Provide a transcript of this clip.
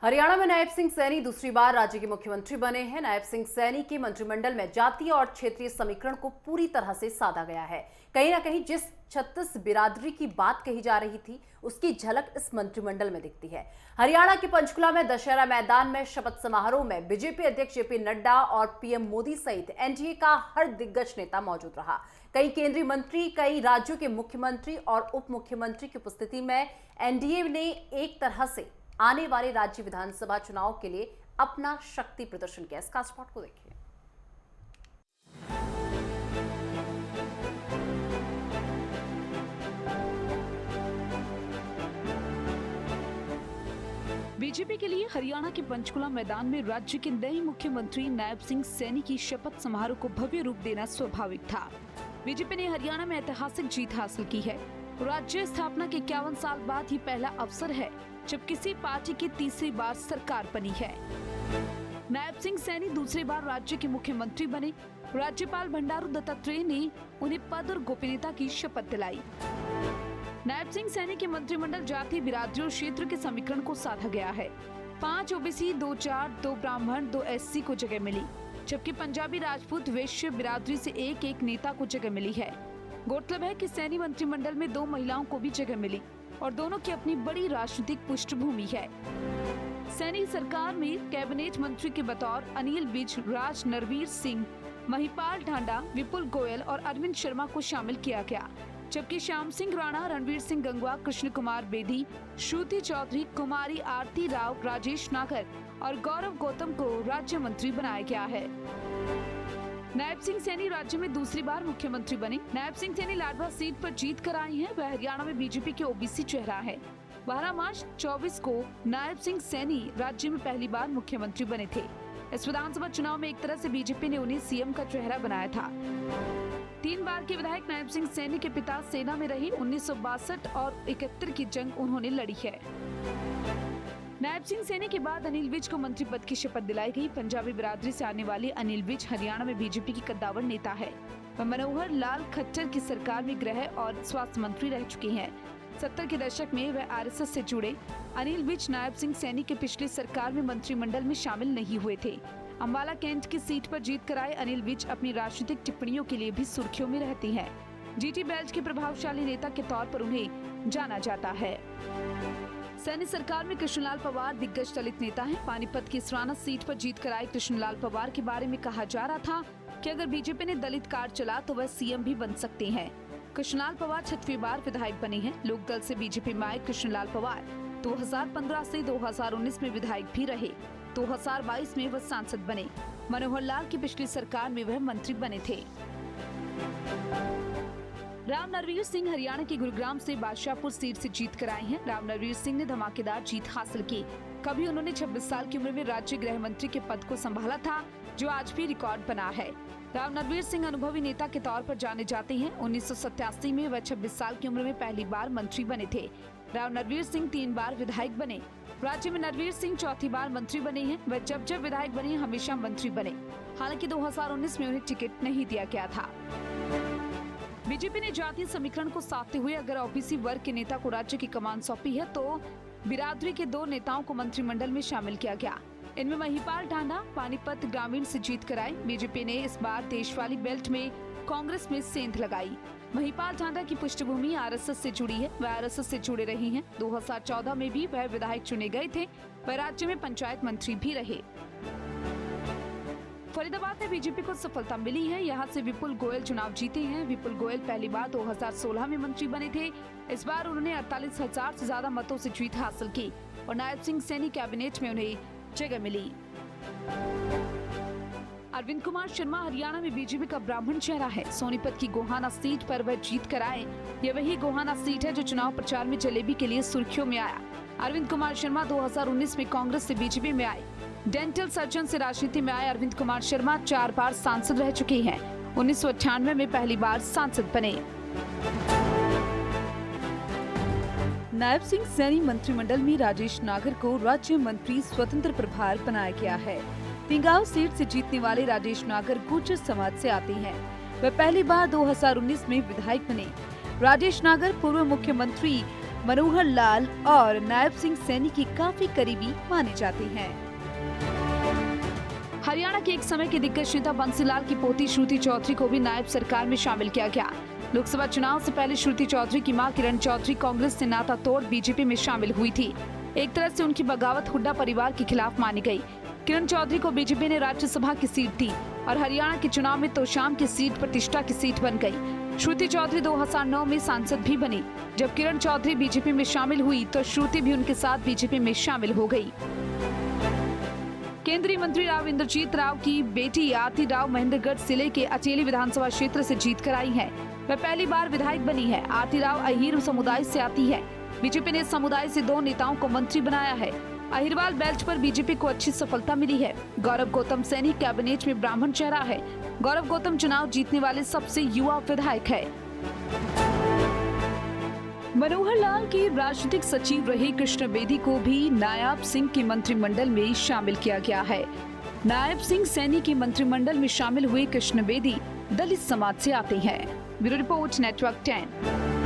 हरियाणा में नायब सिंह सैनी दूसरी बार राज्य के मुख्यमंत्री बने हैं। नायब सिंह सैनी के मंत्रिमंडल में जातीय और क्षेत्रीय समीकरण को पूरी तरह से साधा गया है। कहीं ना कहीं जिस 36 बिरादरी की बात कही जा रही थी, उसकी झलक इस मंत्रिमंडल में दिखती है। हरियाणा के पंचकुला में दशहरा मैदान में शपथ समारोह में बीजेपी अध्यक्ष जेपी नड्डा और पीएम मोदी सहित एनडीए का हर दिग्गज नेता मौजूद रहा। कई केंद्रीय मंत्री, कई राज्यों के मुख्यमंत्री और उप मुख्यमंत्री की उपस्थिति में एनडीए ने एक तरह से आने वाले राज्य विधानसभा चुनाव के लिए अपना शक्ति प्रदर्शन किया। इस खास रिपोर्ट को देखिए। बीजेपी के लिए हरियाणा के पंचकुला मैदान में राज्य के नए मुख्यमंत्री नायब सिंह सैनी की शपथ समारोह को भव्य रूप देना स्वाभाविक था। बीजेपी ने हरियाणा में ऐतिहासिक जीत हासिल की है। राज्य स्थापना के 51 साल बाद ही पहला अवसर है जब किसी पार्टी की तीसरी बार सरकार बनी है। नायब सिंह सैनी दूसरी बार राज्य के मुख्यमंत्री बने। राज्यपाल बंडारू दत्तात्रेय ने उन्हें पद और गोपनीयता की शपथ दिलाई। नायब सिंह सैनी के मंत्रिमंडल जाति, बिरादरी और क्षेत्र के समीकरण को साधा गया है। 5 ओबीसी, 2 जाट, 2 ब्राह्मण, 2 एससी को जगह मिली, जबकि पंजाबी, राजपूत, वैश्य बिरादरी से एक नेता को जगह मिली है। गौरतलब है कि सैनी मंत्रिमंडल में 2 महिलाओं को भी जगह मिली और दोनों की अपनी बड़ी राजनीतिक पृष्ठभूमि है। सैनी सरकार में कैबिनेट मंत्री के बतौर अनिल विज, राज नरवीर सिंह, महिपाल ढांडा, विपुल गोयल और अरविंद शर्मा को शामिल किया गया, जबकि श्याम सिंह राणा, रणवीर सिंह गंगवा, कृष्ण कुमार बेदी, श्रुति चौधरी, कुमारी आरती राव, राजेश नागर और गौरव गौतम को राज्य मंत्री बनाया गया है। नायब सिंह सैनी राज्य में दूसरी बार मुख्यमंत्री बने। नायब सिंह सैनी लाडवा सीट पर जीत कर आई हैं। वह हरियाणा में बीजेपी के ओबीसी चेहरा है। 12 मार्च 24 को नायब सिंह सैनी राज्य में पहली बार मुख्यमंत्री बने थे। इस विधानसभा चुनाव में एक तरह से बीजेपी ने उन्हें सीएम का चेहरा बनाया था। 3 बार के विधायक नायब सिंह सैनी के पिता सेना में रही। 1962 और 71 की जंग उन्होंने लड़ी है। नायब सिंह सैनी के बाद अनिल विज को मंत्री पद की शपथ दिलाई गई। पंजाबी बिरादरी से आने वाले अनिल विज हरियाणा में बीजेपी की कद्दावर नेता है। वह मनोहर लाल खट्टर की सरकार में गृह और स्वास्थ्य मंत्री रह चुके हैं। 70 के दशक में वह आरएसएस से जुड़े। अनिल विज नायब सिंह सैनी के पिछली सरकार में मंत्रिमंडल में शामिल नहीं हुए थे। अम्बाला कैंट की सीट पर जीत कर आए अनिल विज अपनी राजनीतिक टिप्पणियों के लिए भी सुर्खियों में रहती हैं। जीटी बेल्ट के प्रभावशाली नेता के तौर पर उन्हें जाना जाता है। सैनी सरकार में कृष्णलाल पंवार दिग्गज दलित नेता हैं। पानीपत की सराना सीट पर जीत कर आए कृष्णलाल पंवार के बारे में कहा जा रहा था कि अगर बीजेपी ने दलित कार्ड चला तो वह सीएम भी बन सकते हैं। कृष्णलाल पंवार 6वीं बार विधायक बने हैं। लोकदल से बीजेपी में आए कृष्णलाल पंवार 2015 से 2019 में विधायक भी रहे। 2022 में वह सांसद बने। मनोहर लाल की पिछली सरकार में वह मंत्री बने थे। राव नरवीर सिंह हरियाणा के गुरुग्राम से बादशाहपुर सीट से जीत कर आए हैं। राव नरवीर सिंह ने धमाकेदार जीत हासिल की। कभी उन्होंने 26 साल की उम्र में राज्य गृह मंत्री के पद को संभाला था, जो आज भी रिकॉर्ड बना है। राव नरवीर सिंह अनुभवी नेता के तौर पर जाने जाते हैं। 1987 में वह 26 साल की उम्र में पहली बार मंत्री बने थे। राव नरवीर सिंह 3 बार विधायक बने। राज्य में नरवीर सिंह 4थी बार मंत्री बने हैं। वह जब विधायक बने हमेशा मंत्री बने। हालांकि 2019 में उन्हें टिकट नहीं दिया गया था। बीजेपी ने जातीय समीकरण को साधते हुए अगर ओबीसी वर्ग के नेता को राज्य की कमान सौंपी है तो बिरादरी के 2 नेताओं को मंत्रिमंडल में शामिल किया गया। इनमें महिपाल ढांडा पानीपत ग्रामीण से जीत कर आए। बीजेपी ने इस बार देशवाली बेल्ट में कांग्रेस में सेंध लगाई। महिपाल ढांडा की पृष्ठभूमि आरएसएस से जुड़ी है। वह आरएसएस से जुड़े रही हैं। 2014 में भी वह विधायक चुने गए थे। वह राज्य में पंचायत मंत्री भी रहे। फरीदाबाद में बीजेपी को सफलता मिली है। यहाँ से विपुल गोयल चुनाव जीते हैं। विपुल गोयल पहली बार 2016 में मंत्री बने थे। इस बार उन्होंने 48,000 से ज्यादा मतों से जीत हासिल की और नायब सिंह सैनी कैबिनेट में उन्हें जगह मिली। अरविंद कुमार शर्मा हरियाणा में बीजेपी का ब्राह्मण चेहरा है। सोनीपत की गोहाना सीट पर वह जीत कर आए। यह वही गोहाना सीट है जो चुनाव प्रचार में जलेबी के लिए सुर्खियों में आया। अरविंद कुमार शर्मा 2019 में कांग्रेस से बीजेपी में आए। डेंटल सर्जन से राजनीति में आए अरविंद कुमार शर्मा 4 बार सांसद रह चुके हैं। 1998 में पहली बार सांसद बने। नायब सिंह सैनी मंत्रिमंडल में राजेश नागर को राज्य मंत्री स्वतंत्र प्रभार बनाया गया है। पिंगाव सीट से जीतने वाले राजेश नागर गुर्जर समाज से आते हैं। वह पहली बार 2019 में विधायक बने। राजेश नागर पूर्व मुख्यमंत्री मनोहर लाल और नायब सिंह सैनी के काफी करीबी माने जाते हैं। हरियाणा के एक समय के दिग्गज नेता बंसीलाल की पोती श्रुति चौधरी को भी नायब सरकार में शामिल किया गया। लोकसभा चुनाव से पहले श्रुति चौधरी की मां किरण चौधरी कांग्रेस से नाता तोड़ बीजेपी में शामिल हुई थी। एक तरह से उनकी बगावत हुड्डा परिवार के खिलाफ मानी गई। किरण चौधरी को बीजेपी ने राज्यसभा की सीट दी और हरियाणा के चुनाव में तोशाम की सीट प्रतिष्ठा की सीट बन गई। श्रुति चौधरी 2009 में सांसद भी बनी। जब किरण चौधरी बीजेपी में शामिल हुई तो श्रुति भी उनके साथ बीजेपी में शामिल हो गई। केंद्रीय मंत्री राव इंद्रजीत राव की बेटी आरती राव महेंद्रगढ़ जिले के अचेली विधानसभा क्षेत्र से जीत कर आई है। वह पहली बार विधायक बनी है। आरती राव अहीर समुदाय से आती है। बीजेपी ने इस समुदाय से 2 नेताओं को मंत्री बनाया है। अहिरवाल बेल्ट पर बीजेपी को अच्छी सफलता मिली है। गौरव गौतम सैनी कैबिनेट में ब्राह्मण चेहरा है। गौरव गौतम चुनाव जीतने वाले सबसे युवा विधायक है। मनोहर लाल के राजनीतिक सचिव रहे कृष्ण बेदी को भी नायब सिंह के मंत्रिमंडल में शामिल किया गया है। नायब सिंह सैनी के मंत्रिमंडल में शामिल हुए कृष्ण बेदी दलित समाज से आते हैं। Bureau report, network 10।